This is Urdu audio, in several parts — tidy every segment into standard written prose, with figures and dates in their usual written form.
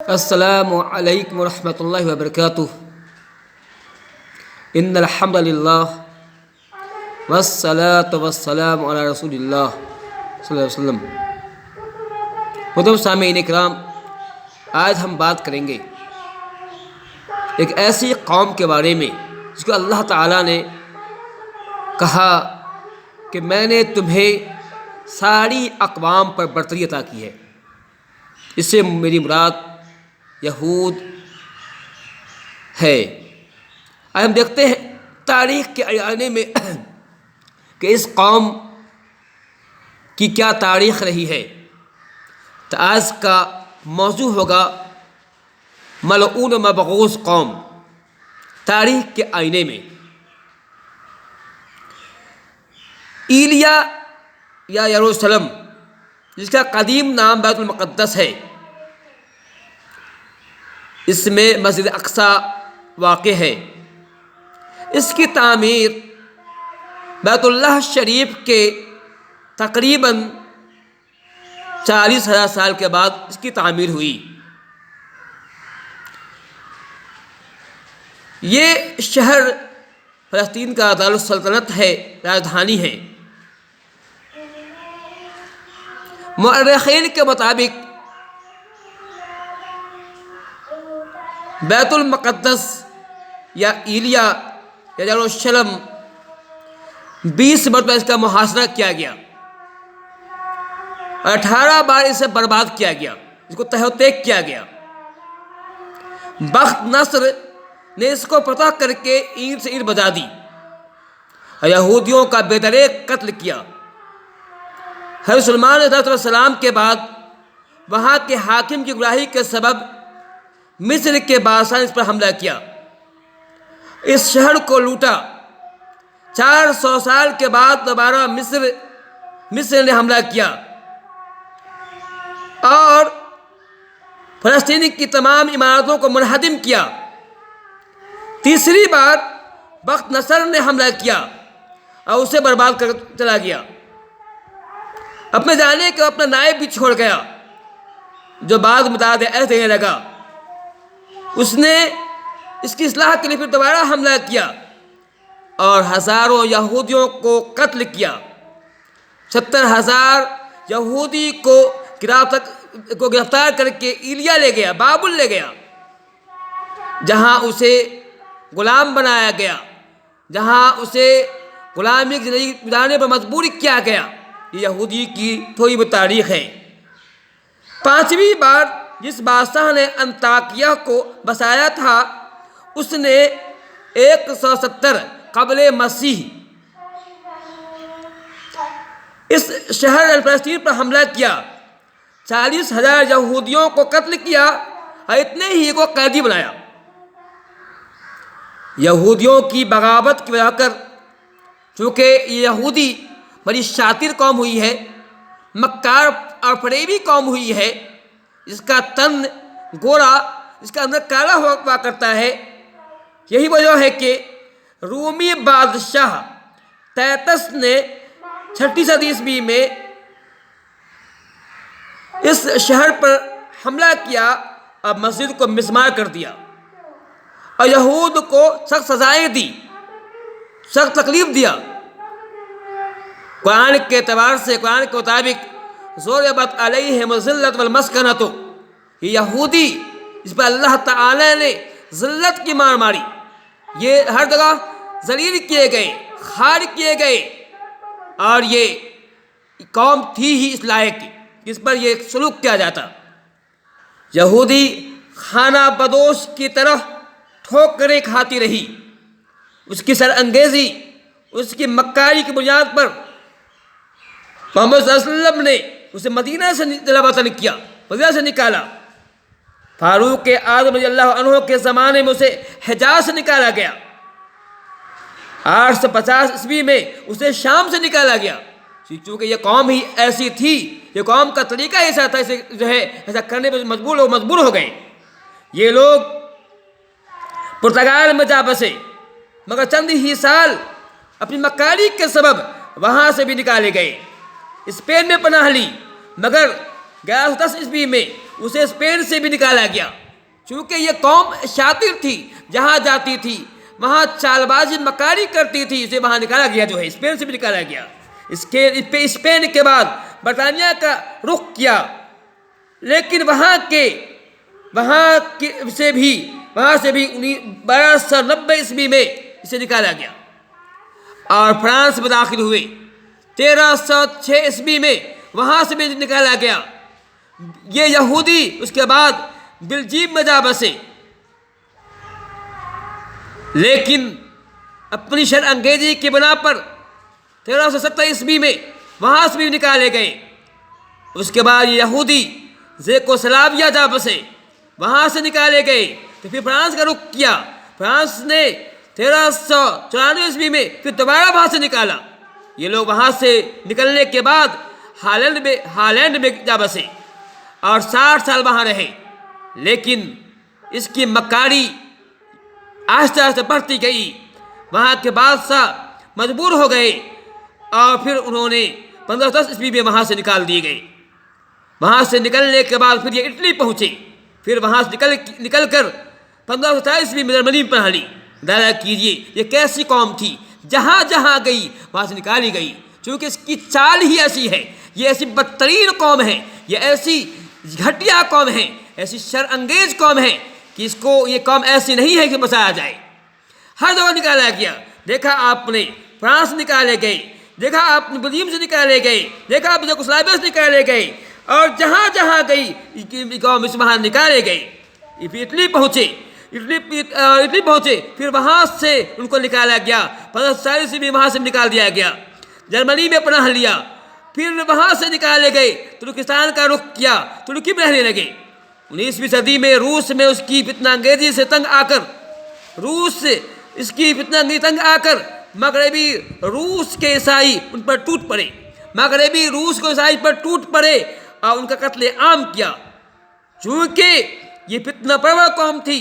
السلام علیکم ورحمۃ اللہ وبرکاتہ۔ ان الحمد للہ والصلاۃ والسلام علی رسول اللہ صلی اللہ علیہ وسلم۔ محترم سامعین کرام، آج ہم بات کریں گے ایک ایسی قوم کے بارے میں جس کو اللہ تعالیٰ نے کہا کہ میں نے تمہیں ساری اقوام پر برتری عطا کی ہے۔ اس سے میری مراد یہود ہے۔ آج ہم دیکھتے ہیں تاریخ کے آئینے میں کہ اس قوم کی کیا تاریخ رہی ہے۔ تو آج کا موضوع ہوگا ملعون و مبغوث قوم، تاریخ کے آئینے میں۔ ایلیا یا یروشلم، جس کا قدیم نام بیت المقدس ہے، اس میں مسجد اقصی واقع ہے۔ اس کی تعمیر بیت اللہ شریف کے تقریباً 40,000 سال کے بعد اس کی تعمیر ہوئی۔ یہ شہر فلسطین کا دارالسلطنت ہے، راجدھانی ہے۔ مورخین کے مطابق بیت المقدس یا ایلیا یا یروشلم 20 مرتبہ اس کا محاصرہ کیا گیا، 18 بار اسے برباد کیا گیا، اس کو تہ و تیک کیا گیا۔ بخت نصر نے اس کو فتح کر کے اینٹ سے اینٹ بجا دی اور یہودیوں کا بے دریغ قتل کیا۔ حضرت سلیمان علیہ السلام کے بعد وہاں کے حاکم کی گمراہی کے سبب مصر کے بادشاہ نے اس پر حملہ کیا، اس شہر کو لوٹا۔ 400 سال کے بعد دوبارہ مصر نے حملہ کیا اور فلسطین کی تمام عمارتوں کو منہدم کیا۔ تیسری بار بخت نصر نے حملہ کیا اور اسے برباد کر چلا گیا۔ اپنے جانے کے اپنا نائب بھی چھوڑ گیا، جو بعد مداد عہد دینے لگا۔ اس نے اس کی اصلاح کے لیے پھر دوبارہ حملہ کیا اور ہزاروں یہودیوں کو قتل کیا۔ 70,000 یہودی کو گرفتار کر کے ایلیا لے گیا، بابل لے گیا، جہاں اسے غلام بنایا گیا، جہاں اسے غلامی کی زندگی گزارنے پر مجبور کیا گیا۔ یہ یہودی کی تھوڑی بہت تاریخ ہے۔ 5ویں بار جس بادشاہ نے انطاکیہ کو بسایا تھا، اس نے 170 قبل مسیح اس شہر فلسطین پر حملہ کیا، 40,000 یہودیوں کو قتل کیا اور اتنے ہی کو قیدی بنایا۔ یہودیوں کی بغاوت کی وجہ کر، چونکہ یہ یہودی بڑی شاطر قوم ہوئی ہے، مکار اور فریبی قوم ہوئی ہے، جس کا تن گورا، جس کا اندر کالا ہوا کرتا ہے۔ یہی وجہ ہے کہ رومی بادشاہ تیتس نے 6 صدی عیسوی میں اس شہر پر حملہ کیا اور مسجد کو مسمار کر دیا اور یہود کو سخت سزائیں دی، سخت تکلیف دیا۔ قرآن کے اعتبار سے، قرآن کے مطابق ضربت علیہم الذلۃ والمسکنۃ، یہ یہودی اس پر اللہ تعالی نے ذلت کی مار ماری، یہ ہر جگہ ذلیل کیے گئے، خوار کیے گئے، اور یہ قوم تھی ہی اس لائق جس پر یہ سلوک کیا جاتا۔ یہودی خانہ بدوش کی طرح ٹھوکریں کھاتی رہی۔ اس کی سر انگیزی، اس کی مکاری کی بنیاد پر محمد صلی اللہ علیہ وسلم نے اسے مدینہ سے جلا وطن کیا، مدینہ سے نکالا۔ فاروق اعظم رضی اللہ عنہ کے زمانے میں اسے حجاز سے نکالا گیا۔ 850 عیسوی میں اسے شام سے نکالا گیا، چونکہ یہ قوم ہی ایسی تھی، یہ قوم کا طریقہ ایسا تھا، اسے ایسا کرنے پر مجبور ہو گئے۔ یہ لوگ پرتگال میں جا بسے، مگر چند ہی سال اپنی مکاری کے سبب وہاں سے بھی نکالے گئے۔ اسپین میں پناہ لی، مگر 1110 عیسوی میں اسے اسپین سے بھی نکالا گیا، چونکہ یہ قوم شاطر تھی، جہاں جاتی تھی وہاں چال بازی مکاری کرتی تھی، اسے وہاں نکالا گیا، جو ہے اسپین سے بھی نکالا گیا۔ اسپین کے بعد برطانیہ کا رخ کیا، لیکن وہاں سے بھی 1290 عیسوی میں اسے نکالا گیا، اور فرانس میں داخل ہوئے 1306 عیسوی میں، وہاں سے بھی نکالا گیا۔ یہ یہودی اس کے بعد بلجیم میں جا بسے، لیکن اپنی شر انگیزی کی بنا پر 1370 عیسوی میں وہاں سے بھی نکالے گئے۔ اس کے بعد یہ یہودی زیکوسلاویا جا بسے، وہاں سے نکالے گئے، تو پھر فرانس کا رخ کیا، فرانس نے 1394 عیسوی میں پھر دوبارہ وہاں سے نکالا۔ یہ لوگ وہاں سے نکلنے کے بعد ہالینڈ میں جا بسے اور 60 سال وہاں رہے، لیکن اس کی مکاری آہستہ آہستہ بڑھتی گئی۔ وہاں کے بادشاہ مجبور ہو گئے، اور پھر انہوں نے 1510 عیسوی میں وہاں سے نکال دیے گئے۔ وہاں سے نکلنے کے بعد پھر یہ اٹلی پہنچے، پھر وہاں سے نکل کر 1527 عیسوی میں جرمنی میں پناہ لی۔ اندازہ کیجیے یہ کیسی قوم تھی، جہاں جہاں گئی وہاں سے نکالی گئی، چونکہ اس کی چال ہی ایسی ہے۔ یہ ایسی بدترین قوم ہے، یہ ایسی گھٹیا قوم ہے، ایسی شر انگیز قوم ہے کہ یہ قوم ایسی نہیں ہے کہ بچایا جائے۔ ہر جگہ نکالا گیا، دیکھا آپ نے فرانس نکالے گئے، دیکھا آپ نے بلجیم سے نکالے گئے، دیکھا آپ یوگوسلاویا سے نکالے گئے، اور جہاں جہاں گئی قوم اس وہاں نکالے گئے۔ پھر اٹلی پہنچے، پھر وہاں سے ان کو نکالا گیا، 1540 عیسوی میں وہاں سے نکال دیا گیا۔ جرمنی میں پناہ لیا، پھر وہاں سے نکالے گئے، ترکستان کا رخ کیا، ترکی میں رہنے لگے۔ 19ویں صدی میں روس میں اس کی فتنہ انگیزی سے تنگ آ کر مغربی روس کے عیسائی ان پر ٹوٹ پڑے، اور ان کا قتل عام کیا۔ چونکہ یہ فتنہ پرور قوم تھی،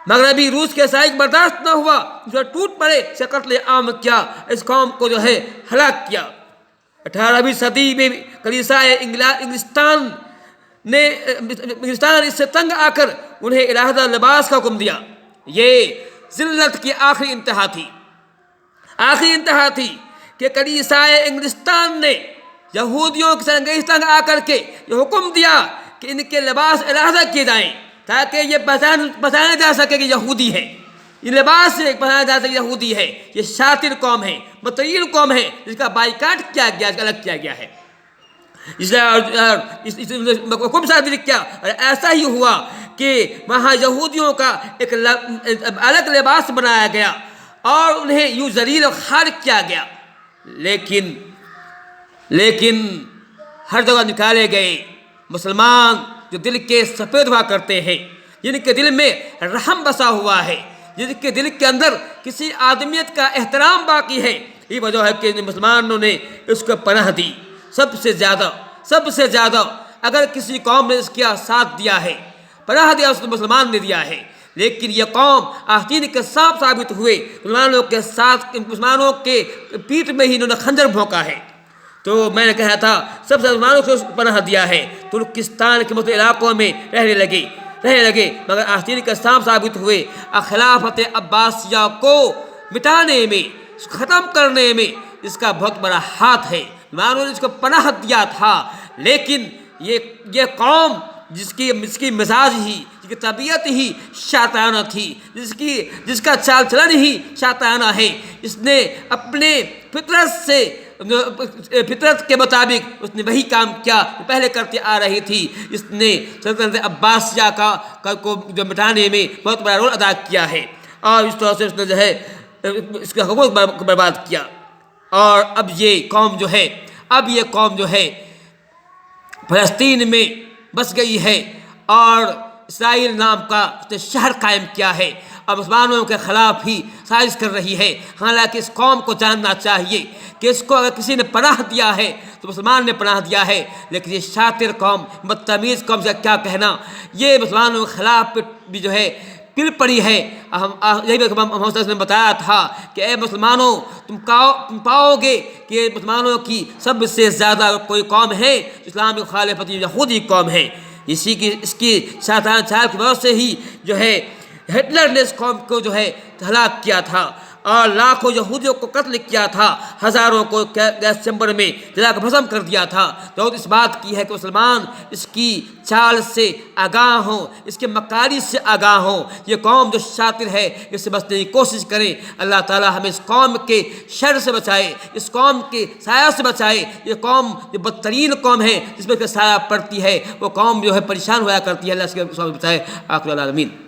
مغربی روس کے عیسائی کو برداشت نہ ہوا، اس پر ٹوٹ پڑے، اسے قتل عام کیا، اس قوم کو جو ہے ہلاک کیا۔ 18ویں صدی میں کلیسائے انگلستان اس سے تنگ آ کر انہیں علیحدہ لباس کا حکم دیا۔ یہ ذلت کی آخری انتہا تھی کہ کلیسائے انگلستان نے یہودیوں کے سنگ تنگ آ کر کے یہ حکم دیا کہ ان کے لباس علیحدہ کیے جائیں، تاکہ یہ پہچانا جا سکے کہ یہودی ہے، یہ لباس سے پہچانا جا سکے یہودی ہے۔ یہ شاطر قوم ہے، بدترین قوم ہے، جس کا بائیکاٹ کیا گیا، اس کا الگ کیا گیا ہے۔ اس لیے حکم صادر کیا، اور ایسا ہی ہوا کہ وہاں یہودیوں کا ایک الگ لباس بنایا گیا، اور انہیں یوں ذلیل و خوار کیا گیا، لیکن ہر جگہ نکالے گئے مسلمان جو دل کے سفید ہوا کرتے ہیں، جن کے دل میں رحم بسا ہوا ہے، جن کے دل کے اندر کسی آدمیت کا احترام باقی ہے، یہ وجہ ہے کہ مسلمانوں نے اس کو پناہ دی۔ سب سے زیادہ اگر کسی قوم نے اس کا ساتھ دیا ہے، پناہ دیا، اس کو مسلمان نے دیا ہے، لیکن یہ قوم آستین کے سانپ ثابت ہوئے، مسلمانوں کے پیٹھ میں ہی انہوں نے خنجر بھونکا ہے۔ تو میں نے کہا تھا سب سے مسلمانوں کو پناہ دیا ہے، ترکستان کے مختلف علاقوں میں رہنے لگے، مگر آستین کے سانپ ثابت ہوئے۔ خلافت عباسیہ کو مٹانے میں، ختم کرنے میں اس کا بہت بڑا ہاتھ ہے، مسلمانوں نے اس کو پناہ دیا تھا، لیکن یہ قوم جس کی مزاج ہی، جس کی طبیعت ہی شیطانہ تھی، جس کا چال چلن ہی شیطانہ ہے، اس نے اپنے فطرت کے مطابق اس نے وہی کام کیا جو پہلے کرتے آ رہی تھی۔ اس نے سلطنت عباسیہ کو جو مٹانے میں بہت بڑا رول ادا کیا ہے، اور اس طرح سے اس نے جو ہے اس کا حکومت برباد کیا۔ اور اب یہ قوم جو ہے فلسطین میں بس گئی ہے، اور اسرائیل نام کا اس نے شہر قائم کیا ہے، اور مسلمانوں کے خلاف ہی سازش کر رہی ہے۔ حالانکہ اس قوم کو جاننا چاہیے کہ اس کو اگر کسی نے پناہ دیا ہے تو مسلمان نے پناہ دیا ہے، لیکن یہ شاطر قوم، بدتمیز قوم سے کیا کہنا، یہ مسلمانوں کے خلاف بھی جو ہے پل پڑی ہے۔ یہی محمد نے بتایا تھا کہ اے مسلمانوں، تم پاؤ گے کہ مسلمانوں کی سب سے زیادہ کوئی قوم ہے، اسلام کی مخالفت یہودی قوم ہے۔ اس کی شیطان چال کی وجہ سے ہی جو ہے ہٹلر نے اس قوم کو جو ہے ہلاک کیا تھا اور لاکھوں یہودیوں کو قتل کیا تھا، ہزاروں کو گیس چیمبر میں جلا کر بھسم کر دیا تھا۔ تو اس بات کی ہے کہ مسلمان اس کی چال سے آگاہ ہوں، اس کے مکاری سے آگاہ ہوں۔ یہ قوم جو شاطر ہے اس سے بچنے کی کوشش کریں۔ اللہ تعالی ہمیں اس قوم کے شر سے بچائے، اس قوم کے سایہ سے بچائے۔ یہ قوم جو بدترین قوم ہے جس پر سایہ پڑتی ہے، وہ قوم جو ہے پریشان ہوا کرتی ہے۔ اللہ اس کے بچائے۔ آخر العالمین۔